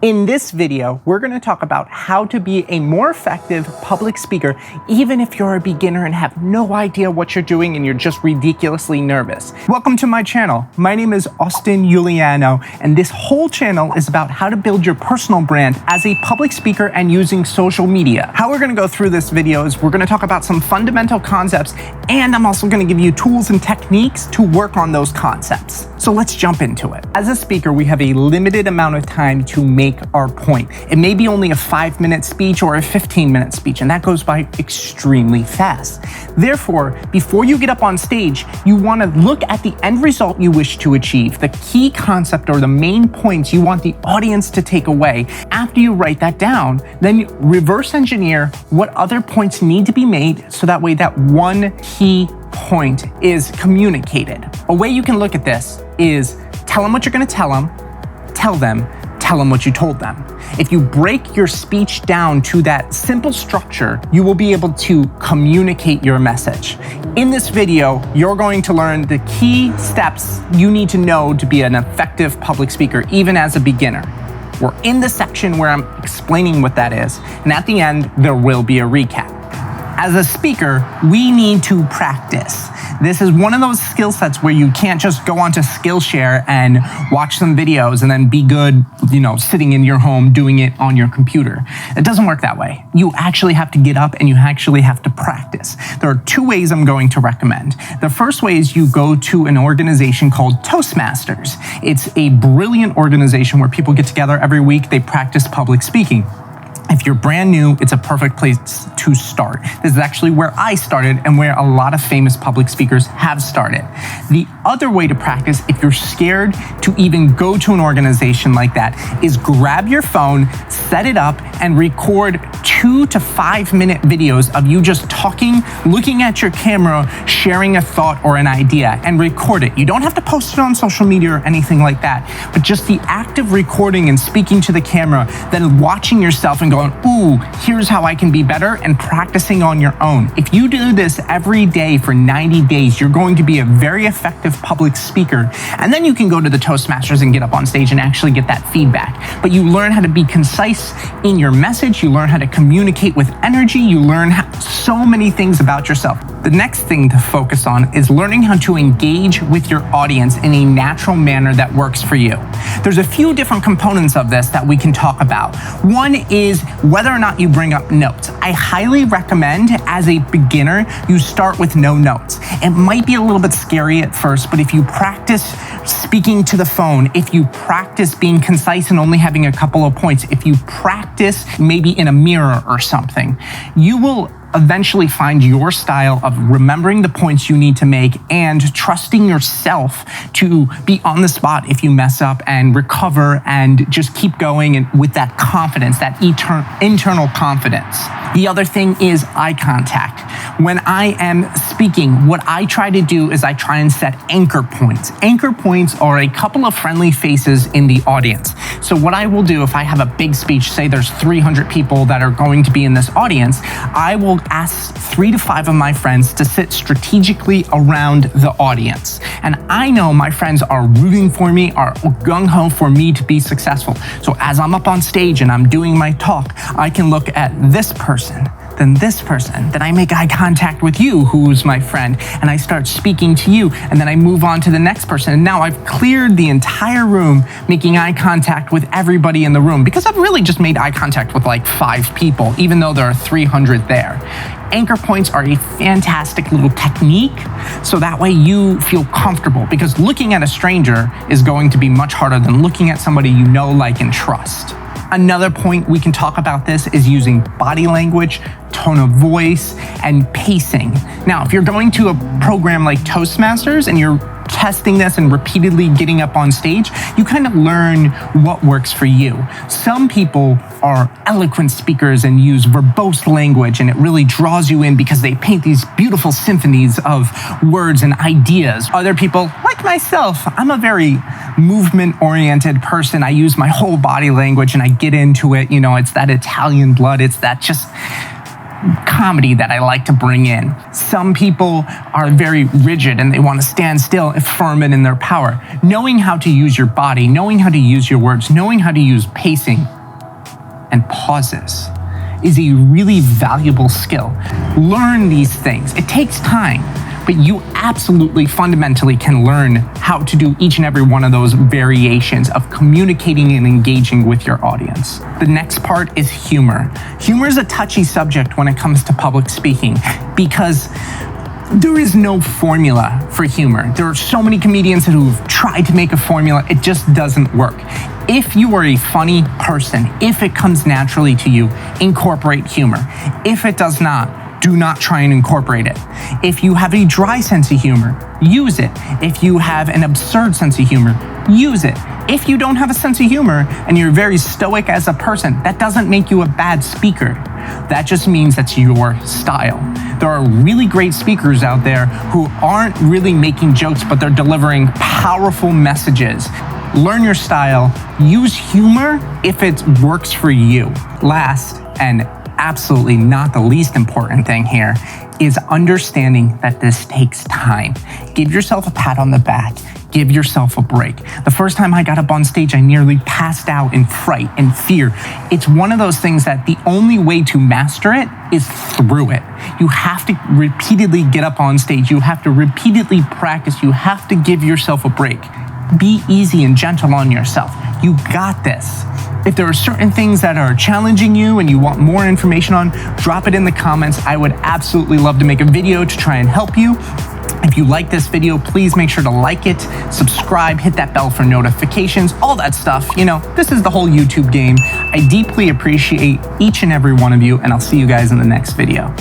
In this video, we're going to talk about how to be a more effective public speaker, even if you're a beginner and have no idea what you're doing and you're just ridiculously nervous. Welcome to my channel. My name is Iuliano, and this whole channel is about how to build your personal brand as a public speaker and using social media. How we're going to go through this video is we're going to talk about some fundamental concepts, and I'm also going to give you tools and techniques to work on those concepts. So let's jump into it. As a speaker, we have a limited amount of time to make our point. It may be only a 5-minute speech or a 15-minute speech, and that goes by extremely fast. Therefore, before you get up on stage, you want to look at the end result you wish to achieve, the key concept or the main points you want the audience to take away. After you write that down, then reverse engineer what other points need to be made so that way that one key point is communicated. A way you can look at this is tell them what you're going to tell them what you told them. If you break your speech down to that simple structure, you will be able to communicate your message. In this video, you're going to learn the key steps you need to know to be an effective public speaker, even as a beginner. We're in the section where I'm explaining what that is, and at the end, there will be a recap. As a speaker, we need to practice. This is one of those skill sets where you can't just go onto Skillshare and watch some videos and then be good, sitting in your home doing it on your computer. It doesn't work that way. You actually have to get up and you actually have to practice. There are two ways I'm going to recommend. The first way is you go to an organization called Toastmasters. It's a brilliant organization where people get together every week. They practice public speaking. If you're brand new, it's a perfect place to start. This is actually where I started and where a lot of famous public speakers have started. The other way to practice, if you're scared to even go to an organization like that, is grab your phone, set it up, and record 2 to 5 minute videos of you just talking, looking at your camera, sharing a thought or an idea, and record it. You don't have to post it on social media or anything like that, but just the act of recording and speaking to the camera, then watching yourself and going, ooh, here's how I can be better, and practicing on your own. If you do this every day for 90 days, you're going to be a very effective public speaker. And then you can go to the Toastmasters and get up on stage and actually get that feedback. But you learn how to be concise in your message. You learn how to communicate with energy. You learn so many things about yourself. The next thing to focus on is learning how to engage with your audience in a natural manner that works for you. There's a few different components of this that we can talk about. One is whether or not you bring up notes. I highly recommend, as a beginner, you start with no notes. It might be a little bit scary at first, but if you practice speaking to the phone, if you practice being concise and only having a couple of points, if you practice maybe in a mirror or something, you will eventually find your style of remembering the points you need to make and trusting yourself to be on the spot if you mess up and recover and just keep going, and with that confidence, that internal confidence. The other thing is eye contact. When I am speaking, what I try to do is I try and set anchor points. Anchor points are a couple of friendly faces in the audience. So what I will do if I have a big speech, say there's 300 people that are going to be in this audience, I will ask 3 to 5 of my friends to sit strategically around the audience. And I know my friends are rooting for me, are gung-ho for me to be successful. So as I'm up on stage and I'm doing my talk, I can look at this person, then this person, then I make eye contact with you, who's my friend, and I start speaking to you, and then I move on to the next person. And now I've cleared the entire room, making eye contact with everybody in the room, because I've really just made eye contact with like 5 people, even though there are 300 there. Anchor points are a fantastic little technique, so that way you feel comfortable, because looking at a stranger is going to be much harder than looking at somebody you know, like, and trust. Another point we can talk about this is using body language, tone of voice, and pacing. Now, if you're going to a program like Toastmasters and you're testing this and repeatedly getting up on stage, you kind of learn what works for you. Some people are eloquent speakers and use verbose language, and it really draws you in because they paint these beautiful symphonies of words and ideas. Other people, like myself, I'm a very movement-oriented person. I use my whole body language and I get into it. It's that Italian blood. It's that just comedy that I like to bring in. Some people are very rigid and they want to stand still, firm and in their power. Knowing how to use your body, knowing how to use your words, knowing how to use pacing and pauses is a really valuable skill. Learn these things. It takes time, but you absolutely fundamentally can learn how to do each and every one of those variations of communicating and engaging with your audience. The next part is humor. Humor is a touchy subject when it comes to public speaking because there is no formula for humor. There are so many comedians who've tried to make a formula. It just doesn't work. If you are a funny person, if it comes naturally to you, incorporate humor. If it does not, do not try and incorporate it. If you have a dry sense of humor, use it. If you have an absurd sense of humor, use it. If you don't have a sense of humor and you're very stoic as a person, that doesn't make you a bad speaker. That just means that's your style. There are really great speakers out there who aren't really making jokes, but they're delivering powerful messages. Learn your style, use humor if it works for you. Last, and absolutely not the least important thing here, is understanding that this takes time. Give yourself a pat on the back. Give yourself a break. The first time I got up on stage, I nearly passed out in fright and fear. It's one of those things that the only way to master it is through it. You have to repeatedly get up on stage. You have to repeatedly practice. You have to give yourself a break. Be easy and gentle on yourself. You got this. If there are certain things that are challenging you and you want more information on, drop it in the comments. I would absolutely love to make a video to try and help you. If you like this video, please make sure to like it, subscribe, hit that bell for notifications, all that stuff. You know, this is the whole YouTube game. I deeply appreciate each and every one of you, and I'll see you guys in the next video.